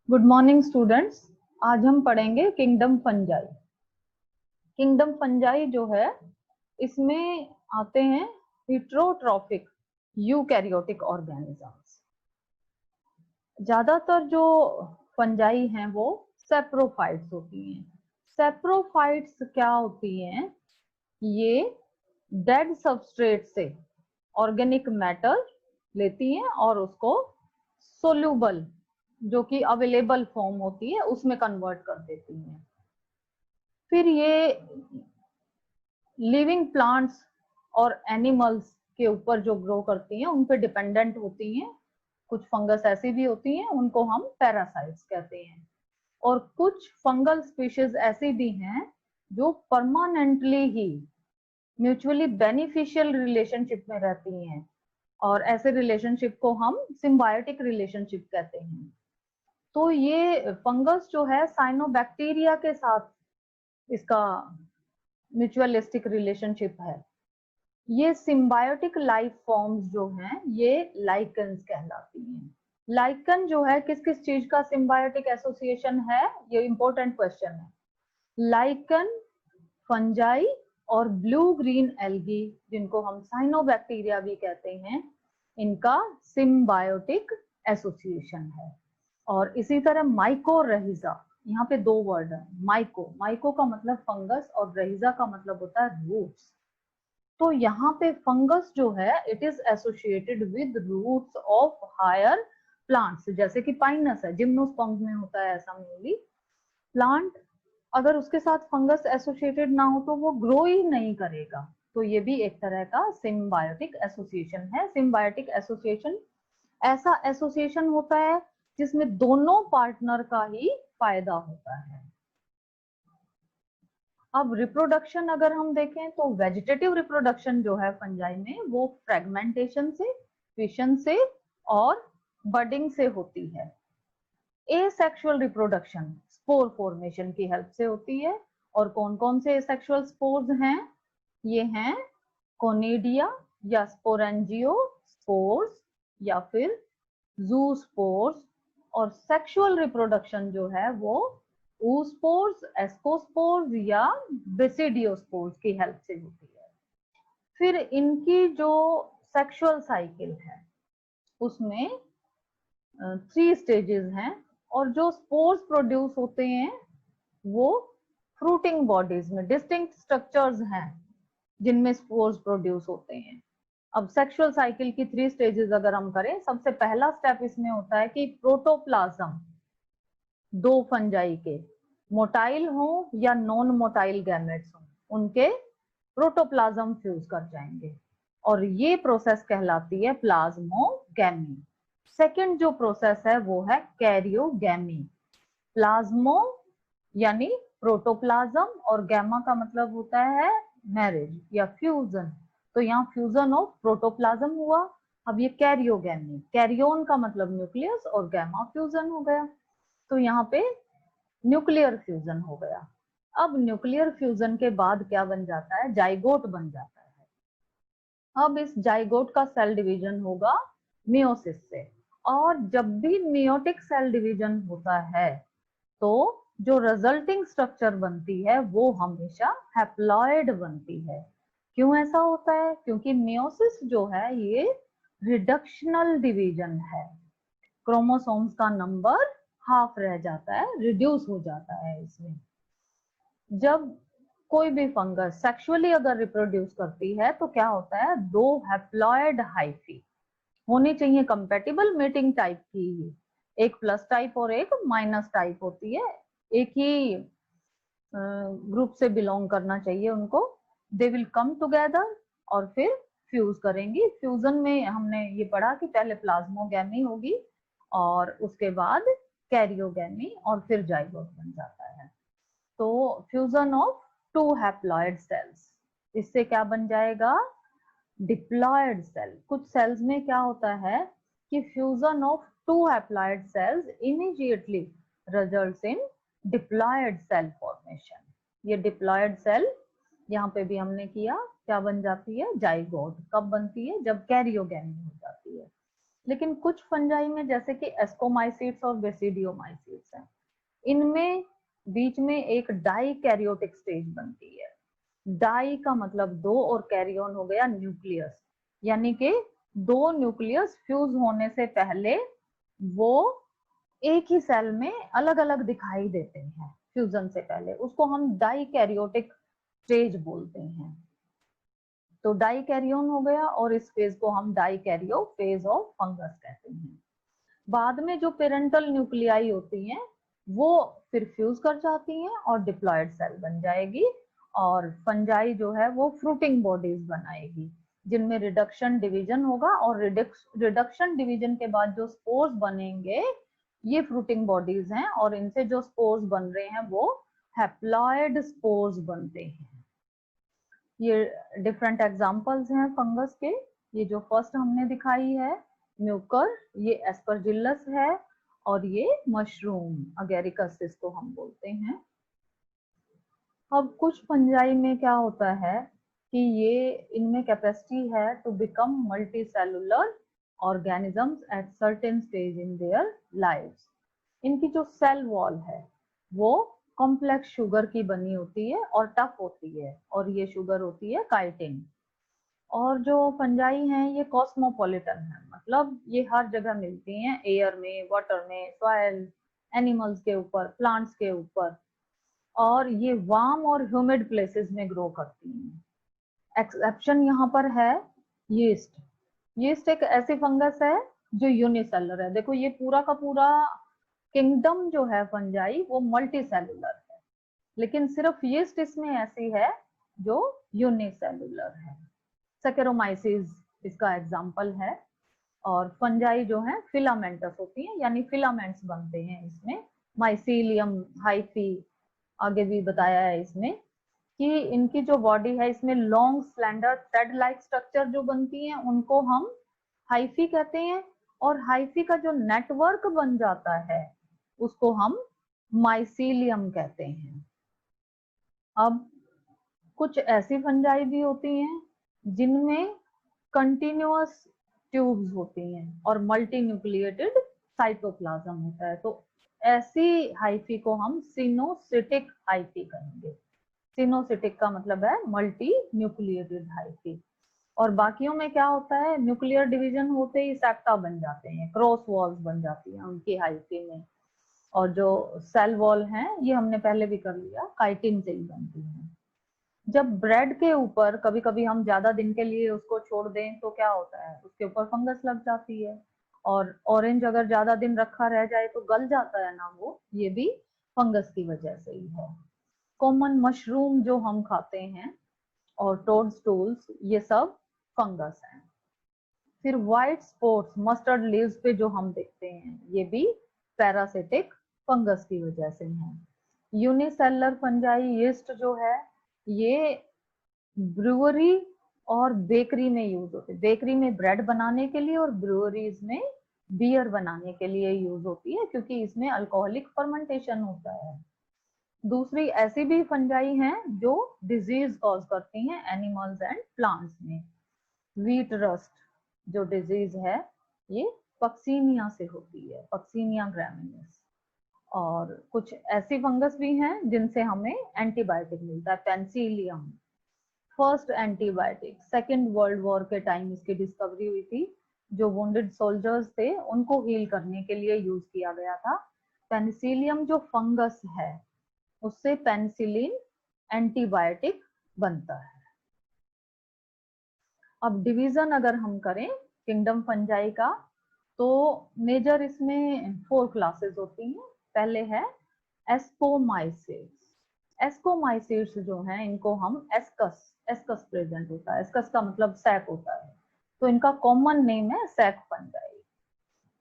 Good morning students. आज हम पढ़ेंगे किंगडम फंजाई। किंगडम फंजाई जो है इसमें आते हैं हेटेरोट्रॉफिक यूकैरियोटिक ऑर्गेनिजम्स। ज्यादातर जो फंजाई हैं वो सेप्रोफाइट्स होती हैं। सेप्रोफाइट्स क्या होती हैं? ये डेड सबस्ट्रेट से ऑर्गेनिक मैटर लेती हैं और उसको सोल्यूबल जो कि अवेलेबल फॉर्म होती है उसमें कन्वर्ट कर देती हैं। फिर ये लिविंग प्लांट्स और एनिमल्स के ऊपर जो ग्रो करती हैं उन पे डिपेंडेंट होती हैं। कुछ फंगस ऐसी भी होती हैं, उनको हम पैरासाइट्स कहते हैं। और कुछ फंगल स्पीशीज ऐसी भी हैं जो परमानेंटली ही म्यूचुअली बेनिफिशियल रिलेशनशिप में रहती हैं, और ऐसे रिलेशनशिप को हम सिम्बायोटिक रिलेशनशिप कहते हैं। तो ये फंगस जो है साइनोबैक्टीरिया के साथ इसका म्यूचुअलिस्टिक रिलेशनशिप है। ये सिम्बायोटिक लाइफ फॉर्म्स जो हैं ये लाइकन्स कहलाती हैं। लाइकन जो है किस किस चीज का सिम्बायोटिक एसोसिएशन है, ये इंपॉर्टेंट क्वेश्चन है। लाइकन, फंजाई और ब्लू ग्रीन एल्गी जिनको हम साइनोबैक्टीरिया भी कहते हैं, इनका सिम्बायोटिक एसोसिएशन है। और इसी तरह माइकोरहिजा, यहाँ पे दो वर्ड है। माइको का मतलब फंगस और रहिजा का मतलब होता है रूट्स। तो यहाँ पे फंगस जो है it is associated with roots of higher plants, जैसे कि पाइनस है, जिम्नोस्पर्म्स में होता है ऐसा मेनली प्लांट। अगर उसके साथ फंगस एसोसिएटेड ना हो तो वो ग्रो ही नहीं करेगा। तो ये भी एक तरह का सिम्बायोटिक एसोसिएशन है। सिम्बायोटिक एसोसिएशन ऐसा एसोसिएशन होता है जिसमें दोनों पार्टनर का ही फायदा होता है। अब रिप्रोडक्शन अगर हम देखें तो वेजिटेटिव रिप्रोडक्शन जो है फंजाई में वो फ्रेगमेंटेशन से, फिशन से और बडिंग से होती है। एसेक्सुअल रिप्रोडक्शन स्पोर फॉर्मेशन की हेल्प से होती है। और कौन कौन से एसेक्सुअल स्पोर्स हैं? ये हैं कोनिडिया या स्पोरेंजियो स्पोर्स या फिर ज़ूस्पोर्स। और सेक्सुअल रिप्रोडक्शन जो है वो oospores, एस्कोस्पोर्स या बेसिडियोस्पोर्स की हेल्प से होती है। फिर इनकी जो सेक्सुअल साइकिल है उसमें 3 स्टेजेस हैं। और जो स्पोर्स प्रोड्यूस होते हैं वो फ्रूटिंग बॉडीज में डिस्टिंक्ट स्ट्रक्चर्स हैं जिनमें स्पोर्स प्रोड्यूस होते हैं। अब सेक्सुअल साइकिल की 3 स्टेजेस अगर हम करें, सबसे पहला स्टेप इसमें होता है कि प्रोटोप्लाज्म दो फंजाई के मोटाइल हो या नॉन मोटाइल गैमेट्स हो, उनके प्रोटोप्लाज्म फ्यूज कर जाएंगे और ये प्रोसेस कहलाती है प्लाज्मोगैमी। सेकंड जो प्रोसेस है वो है कैरियोगैमी। प्लाज्मो यानी प्रोटोप्लाज्म और गैमा का मतलब होता है मैरिज या फ्यूजन। तो यहाँ फ्यूजन ऑफ प्रोटोप्लाज्म हुआ। अब ये कैरियोगैमी, कैरियोन का मतलब न्यूक्लियस और गैमा फ्यूजन हो गया। तो यहाँ पे न्यूक्लियर फ्यूजन हो गया। अब न्यूक्लियर फ्यूजन के बाद क्या बन जाता है? जाइगोट बन जाता है। अब इस जाइगोट का सेल डिवीजन होगा मियोसिस से। और जब भी मियोटिक सेल डिवीजन होता है तो जो रिजल्टिंग स्ट्रक्चर बनती है वो हमेशा हैप्लॉइड बनती है। क्यों ऐसा होता है? क्योंकि मियोसिस जो है ये रिडक्शनल डिवीजन है। क्रोमोसोम्स का नंबर हाफ रह जाता है, रिड्यूस हो जाता है इसमें। जब कोई भी फंगस सेक्सुअली अगर रिप्रोड्यूस करती है तो क्या होता है? 2 हैप्लॉइड हाइफी होनी चाहिए, कंपैटिबल मेटिंग टाइप की ही। एक प्लस टाइप और एक माइनस टाइप होती है, एक ही ग्रुप से बिलोंग करना चाहिए उनको। दे विल कम टुगेदर और फिर फ्यूज करेंगी। फ्यूजन में हमने ये पढ़ा कि पहले प्लाज्मोगैमी होगी और उसके बाद कैरियोगैमी और फिर जाइगोट बन जाता है। तो फ्यूजन ऑफ 2 हैप्लॉइड सेल्स, इससे क्या बन जाएगा? Diploid cell. कुछ सेल्स में क्या होता है कि fusion of 2 haploid cells immediately results in diploid cell formation. ये डिप्लॉयड सेल यहाँ पे भी हमने किया, क्या बन जाती है? जाइगोट। कब बनती है? जब कैरियोगैमी हो जाती है। लेकिन कुछ फंजाई में जैसे कि एस्कोमाइसिट्स और बेसिडियोमाइसिट्स हैं, इनमें बीच में एक डाई कैरियोटिक स्टेज बनती है। डाई का मतलब दो और कैरियन हो गया न्यूक्लियस, यानी कि दो न्यूक्लियस फ्यूज होने से पहले वो एक ही सेल में अलग अलग दिखाई देते हैं। फ्यूजन से पहले उसको हम डाई कैरियोटिक स्टेज बोलते हैं। तो डाई कैरियन हो गया और इस फेज को हम dikaryophase of fungus कहते हैं। बाद में जो पेरेंटल न्यूक्लियाई होती हैं वो फिर फ्यूज कर जाती हैं और डिप्लॉयड सेल बन जाएगी, और फंजाई जो है वो फ्रूटिंग बॉडीज बनाएगी जिनमें रिडक्शन डिवीजन होगा, और रिडक्शन डिवीजन के बाद जो स्पोर्स बनेंगे ये फ्रूटिंग बॉडीज हैं, और इनसे जो स्पोर्स बन रहे हैं वो हैप्लॉयड स्पोर्स बनते हैं। ये डिफरेंट एग्जांपल्स हैं फंगस के। ये जो फर्स्ट हमने दिखाई है म्यूकर, ये एस्परजिलस है, और ये मशरूम अगेरिकस इसको हम बोलते हैं। अब कुछ फंजाई में क्या होता है कि ये इनमें कैपेसिटी है to become multicellular organisms at certain stage in their lives. इनकी जो सेल वॉल है वो कॉम्प्लेक्स शुगर की बनी होती है और टफ होती है, और ये शुगर होती है काइटिन। और जो फंजाई हैं ये कॉस्मोपॉलिटन है, मतलब ये हर जगह मिलती हैं, एयर में, वाटर में, सॉइल, एनिमल्स के ऊपर, प्लांट्स के ऊपर, और ये वार्म और ह्यूमिड प्लेसेस में ग्रो करती हैं। एक्सेप्शन यहाँ पर है यीस्ट। यीस्ट एक ऐसी फंगस है जो यूनिसेलुलर है। देखो ये पूरा का पूरा किंगडम जो है फंजाई वो मल्टी सेलुलर है, लेकिन सिर्फ यीस्ट इसमें ऐसी है जो यूनिसेलुलर है। सेकेरोमाइसिस इसका एग्जाम्पल है। और फंजाई जो है फिलामेंटस होती हैं, यानी फिलामेंट्स बनते हैं इसमें। माइसीलियम, हाइफी, आगे भी बताया है इसमें कि इनकी जो बॉडी है इसमें long slender thread like structure जो बनती हैं उनको हम हाइफी कहते हैं, और हाइफी का जो नेटवर्क बन जाता है उसको हम माइसीलियम कहते हैं। अब कुछ ऐसी फंजाई भी होती हैं जिनमें कंटिन्यूअस ट्यूब्स होती हैं और मल्टी न्यूक्लिएटेड साइटोप्लाज्म होता है, तो ऐसी हाइफी को हम सिनोसिटिक हाइफी कहेंगे। सिनोसिटिक का मतलब है मल्टी न्यूक्लिएटेड हाइफी। और बाकियों में क्या होता है, न्यूक्लियर डिवीजन होते ही सेप्टा बन जाते हैं, क्रॉस वॉल्स बन जाती हैं उनकी हाइफी में। और जो सेल वॉल हैं ये हमने पहले भी कर लिया, काइटिन से ही बनती हैं। जब ब्रेड के ऊपर कभी कभी हम ज्यादा दिन के लिए उसको छोड़ दें तो क्या होता है, उसके ऊपर फंगस लग जाती है। और ऑरेंज अगर ज्यादा दिन रखा रह जाए तो गल जाता है ना वो, ये भी फंगस की वजह से ही है। कॉमन मशरूम जो हम खाते हैं और टोडस्टूल्स, ये सब फंगस हैं। फिर व्हाइट स्पॉट्स मस्टर्ड लीव्स पे जो हम देखते हैं ये भी पैरासिटिक फंगस की वजह से हैं। यूनिसेलुलर फंजाई यीस्ट जो है ये ब्रूअरी और बेकरी में यूज होते हैं। बेकरी में ब्रेड बनाने के लिए और ब्रूअरीज में बियर बनाने के लिए यूज होती है, क्योंकि इसमें अल्कोहलिक फर्मेंटेशन होता है। दूसरी ऐसी भी फंजाई हैं जो डिजीज कॉज करती हैं एनिमल्स एंड प्लांट्स में। व्हीट रस्ट जो डिजीज है ये पक्सीनिया से होती है, पक्सीनिया ग्रामिनेस। और कुछ ऐसी फंगस भी हैं जिनसे हमें एंटीबायोटिक मिलता है, penicillium. First antibiotic second world war के टाइम इसकी डिस्कवरी हुई थी। जो वुंडेड सोल्जर्स थे उनको हील करने के लिए यूज किया गया था। पेनिसिलियम जो फंगस है उससे पेनिसिलिन एंटीबायोटिक बनता है। अब डिवीजन अगर हम करें किंगडम फंजाई का, तो मेजर इसमें 4 क्लासेस होती हैं। पहले है एस्कोमाइसिट्स। एस्कोमाइसिट्स जो हैं इनको हम एस्कस, एस्कस प्रेजेंट होता है, एस्कस का मतलब सैक होता है, तो इनका कॉमन नेम है सैक फंजाई।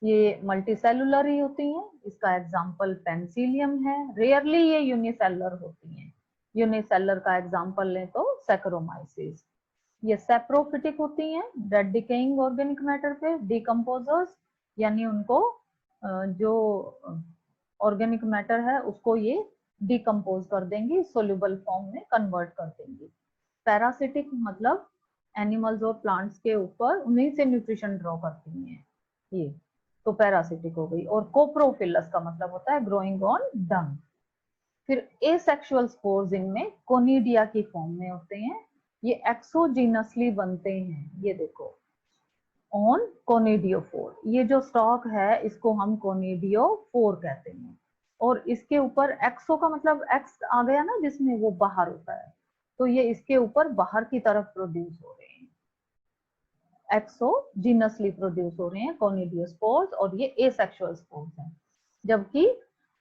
ये मल्टीसेलुलर ही होती हैं, इसका एग्जांपल पेंसिलियम है। रेयरली ये यूनिसेलुलर होती हैं। यूनिसेलुलर का एग्जांपल लें तो सैकरोमाइसिस। ये सेप्रोफिटिक होती हैं, डेड डिकेइंग ऑर्गेनिक मैटर पे डिकम्पोजर्स, यानी उनको जो ऑर्गेनिक मैटर है उसको ये डिकम्पोज कर देंगी, सोल्यूबल फॉर्म में कन्वर्ट कर देंगी। पैरासिटिक मतलब एनिमल्स और प्लांट्स के ऊपर उन्हीं से न्यूट्रिशन ड्रॉ करती हैं। ये तो पैरासिटिक हो गई। और कोप्रोफिलस का मतलब होता है ग्रोइंग ऑन डंग। फिर एसेक्सुअल स्पोर्स इनमें कोनिडिया की फॉर्म में होते हैं, ये एक्सोजीनसली बनते हैं। ये देखो ऑन कोनिडियोफोर, ये जो स्टॉक है इसको हम कोनिडियोफोर कहते हैं। और इसके ऊपर एक्सो का मतलब एक्स आ गया ना, जिसमें वो बाहर होता है, तो ये इसके ऊपर बाहर की तरफ प्रोड्यूस हो रहे हैं, एक्सोजीनसली प्रोड्यूस हो रहे हैं कोनिडियोस्पोर्स, और ये एसेक्सुअल स्पोर्स हैं। जबकि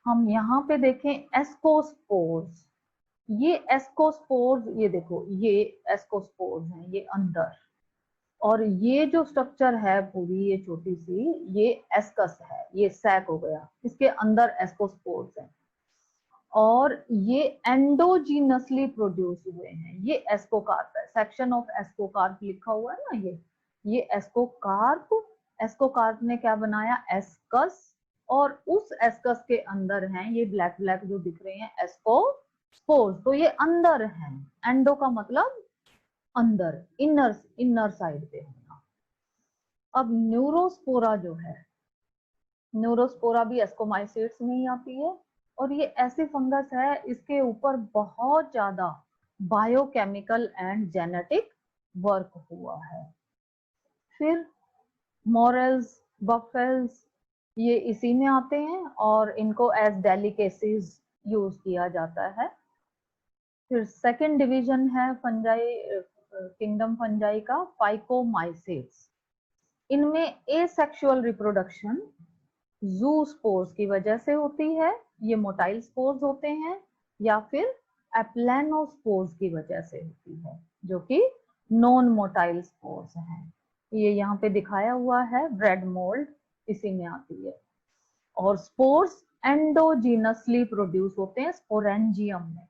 हम यहाँ पे देखें एस्कोस्पोर्स, ये एस्कोस्पोर्स, ये देखो ये एस्कोस्पोर्स हैं, ये अंदर, और ये जो स्ट्रक्चर है पूरी ये छोटी सी, ये एस्कस है, ये सैक हो गया, इसके अंदर एस्कोस्पोर्स हैं। और ये एंडोजीनसली प्रोड्यूस हुए हैं, ये एस्कोकार्प है, सेक्शन ऑफ एस्कोकार्प लिखा हुआ है ना, ये एस्कोकार्प, एस्कोकार्प ने क्या बनाया, एस्कस, और उस एस्कस के अंदर हैं ये ब्लैक ब्लैक जो दिख रहे हैं एस्कोस्पोर्स, तो ये अंदर हैं। एंडो का मतलब अंदर, इनर साइड पे होना। अब न्यूरोस्पोरा जो है, न्यूरोस्पोरा भी एस्कोमाइसीट्स में ही आती है, और ये ऐसी फंगस है इसके ऊपर बहुत ज्यादा बायोकेमिकल एंड जेनेटिक वर्क हुआ है। फिर मोरल्स, बफेल्स, ये इसी में आते हैं और इनको एज डेलिकेसीज यूज किया जाता है। फिर सेकेंड डिवीजन है फंजाई, किंगडम फंजाई का, फाइकोमाइसेट्स। इनमें एसेक्सुअल रिप्रोडक्शन ज़ूस्पोर्स की वजह से होती है, ये मोटाइल स्पोर्स होते हैं, या फिर एप्लेनोस्पोर्स की वजह से होती है, जो कि नॉन मोटाइल स्पोर्स हैं। ये यहाँ पे दिखाया हुआ है, ब्रेड मोल्ड इसी में आती है। और स्पोर्स एंडोजीनसली प्रोड्यूस होते हैं स्पोरेंजियम में,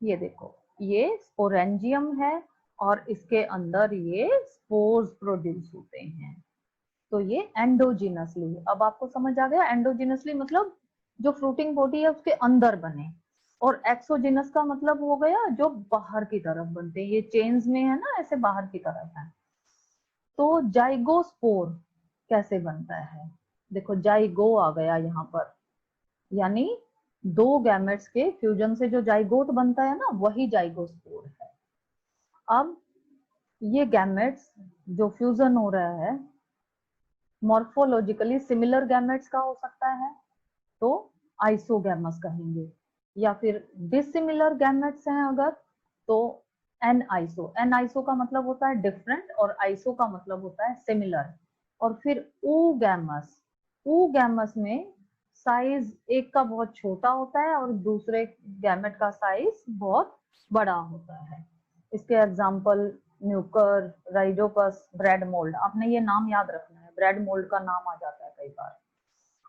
ये देखो ये स्पोरेंजियम है और इसके अंदर ये स्पोर्स प्रोड्यूस होते हैं, तो ये एंडोजीनसली। अब आपको समझ आ गया, एंडोजीनसली मतलब जो फ्रूटिंग बॉडी है उसके अंदर बने, और एक्सोजीनस का मतलब हो गया जो बाहर की तरफ बनते हैं, ये चेन्स में है ना, ऐसे बाहर की तरफ है। तो जाइगोस्पोर कैसे बनता है, देखो जाइगो आ गया यहाँ पर, यानी दो गैमेट्स के फ्यूजन से जो जाइगोट बनता है ना, वही जाइगोस्पोर है। अब ये गैमेट्स जो फ्यूजन हो रहा है, मॉर्फोलॉजिकली सिमिलर गैमेट्स का हो सकता है तो आइसोगैमस कहेंगे, या फिर डिसिमिलर गैमेट्स हैं अगर तो एन आइसो। एन आइसो का मतलब होता है डिफरेंट और आइसो का मतलब होता है सिमिलर। और फिर ऊ गैमस में साइज एक का बहुत छोटा होता है और दूसरे गैमेट का साइज बहुत बड़ा होता है। इसके एग्जाम्पल न्यूकर, राइजोपस, ब्रेड मोल्ड, आपने ये नाम याद रखना है, ब्रेड मोल्ड का नाम आ जाता है कई बार।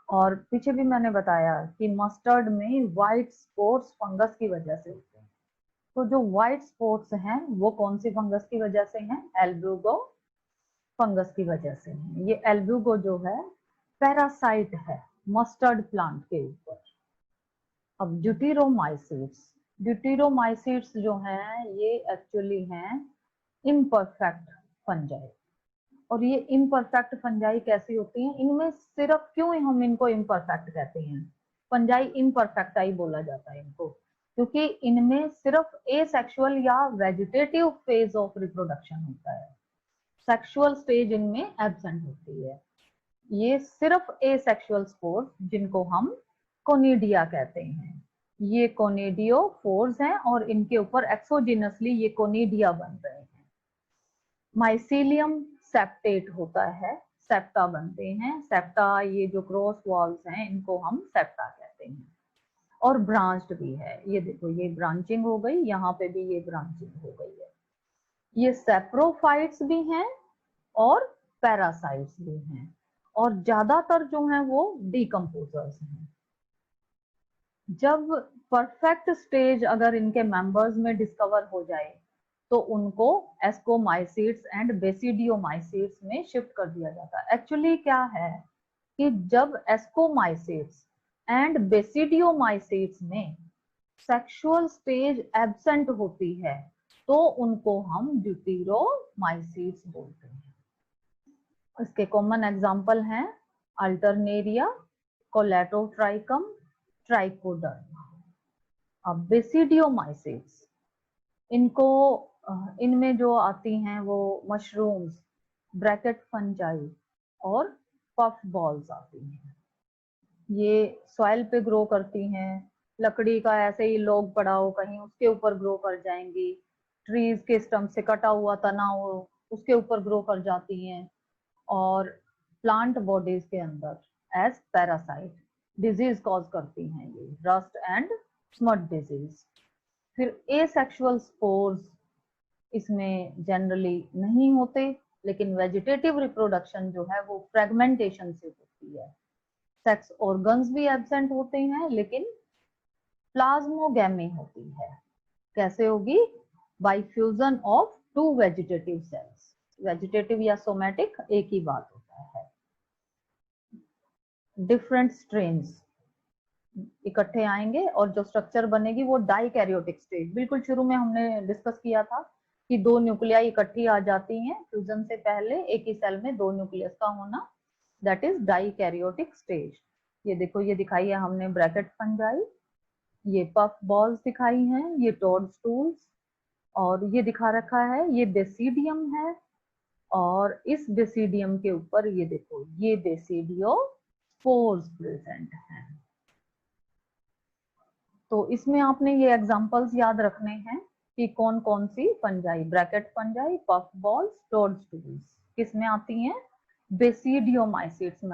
और पीछे भी मैंने बताया कि मस्टर्ड में व्हाइट स्पॉट्स फंगस की वजह से होते हैं। तो जो व्हाइट स्पॉट्स हैं वो कौन सी फंगस की वजह से हैं, एल्ब्यूगो फंगस की वजह से हैं। ये एल्ब्यूगो जो है पैरासाइट है मस्टर्ड प्लांट के ऊपर। अब ड्यूटीरोमाइसीट्स जो हैं ये एक्चुअली हैं इम्परफेक्ट फंजाई। और ये इम्परफेक्ट फंजाई कैसी होती हैं, इनमें सिर्फ, क्यों हम इनको इम्परफेक्ट कहते हैं, फंजाई इम्परफेक्टाई बोला जाता है इनको, क्योंकि इनमें सिर्फ एसेक्सुअल या वेजिटेटिव फेज ऑफ रिप्रोडक्शन होता है, सेक्सुअल स्टेज इनमें एब्सेंट होती है। ये सिर्फ एसेक्सुअल स्पोर्स जिनको हम कोनिडिया कहते हैं, ये कोनिडियोफोर्स हैं और इनके ऊपर एक्सोजिनसली ये कोनिडिया बन रहे हैं। माइसीलियम सेप्टेट होता है, सेप्टा बनते हैं, सेप्टा, ये जो क्रॉस वॉल्स हैं इनको हम सेप्टा कहते हैं। और ब्रांच्ड भी है, ये देखो ये ब्रांचिंग हो गई, यहाँ पे भी ये ब्रांचिंग हो गई है। ये सेप्रोफाइट्स भी हैं और पैरासाइट्स भी हैं, और ज्यादातर जो हैं वो डिकम्पोजर्स हैं। जब परफेक्ट स्टेज अगर इनके मेंबर्स में डिस्कवर हो जाए तो उनको एस्कोमाइसीट्स एंड बेसिडियोमाइसीट्स में शिफ्ट कर दिया जाता है। एक्चुअली क्या है कि जब एस्कोमाइसीट्स एंड बेसिडियोमाइसीट्स में सेक्सुअल स्टेज एब्सेंट होती है तो उनको हम ड्यूटीरोमाइसीट्स बोलते हैं। इसके कॉमन एग्जाम्पल हैं अल्टरनेरिया, कोलेटोट्राइकम, ट्राइकोडर्मा। अब बेसिडियोमाइसिट्स, इनमें जो आती हैं वो मशरूम्स, ब्रैकेट फंजाई और पफ बॉल्स आती हैं। ये सॉइल पे ग्रो करती हैं, लकड़ी का ऐसे ही लॉग पड़ा हो कहीं उसके ऊपर ग्रो कर जाएंगी, ट्रीज के स्टम्प से कटा हुआ तना हो उसके ऊपर ग्रो कर जाती हैं, और प्लांट बॉडीज के अंदर एज पैरासाइट डिजीज कॉज करती हैं ये, रस्ट एंड स्मट डिजीज। फिर एसेक्सुअल स्पोर्स इसमें जनरली नहीं होते, लेकिन वेजिटेटिव रिप्रोडक्शन जो है वो फ्रेगमेंटेशन से होती है। सेक्स ऑर्गन्स भी एब्सेंट होते हैं, लेकिन प्लाज्मोगैमी होती है। कैसे होगी? By fusion of two vegetative cells. Vegetative या सोमैटिक एक ही बात होता है। डिफरेंट स्ट्रेन्स इकट्ठे आएंगे और जो स्ट्रक्चर बनेगी वो डाइकैरियोटिक स्टेज। बिल्कुल शुरू में हमने डिस्कस किया था कि दो न्यूक्लियाई इकट्ठी आ जाती हैं फ्यूजन से पहले, एक ही सेल में दो न्यूक्लियस का होना, दैट इज डाइकैरियोटिक स्टेज। ये देखो, ये दिखाई है हमने ब्रैकेट फंजाई, ये पफ बॉल्स दिखाई हैं, ये टोडस्टूल्स, और ये दिखा रखा है ये बेसिडियम है, और इस बेसिडियम के ऊपर ये देखो ये बेसिडियोस्पोर्स प्रेजेंट हैं। तो इसमें आपने ये एग्जांपल्स याद रखने हैं कि कौन कौन सी fungi, bracket fungi, puff balls, toadstools किस में आती हैं? बेसिडियोमाइसिट्स में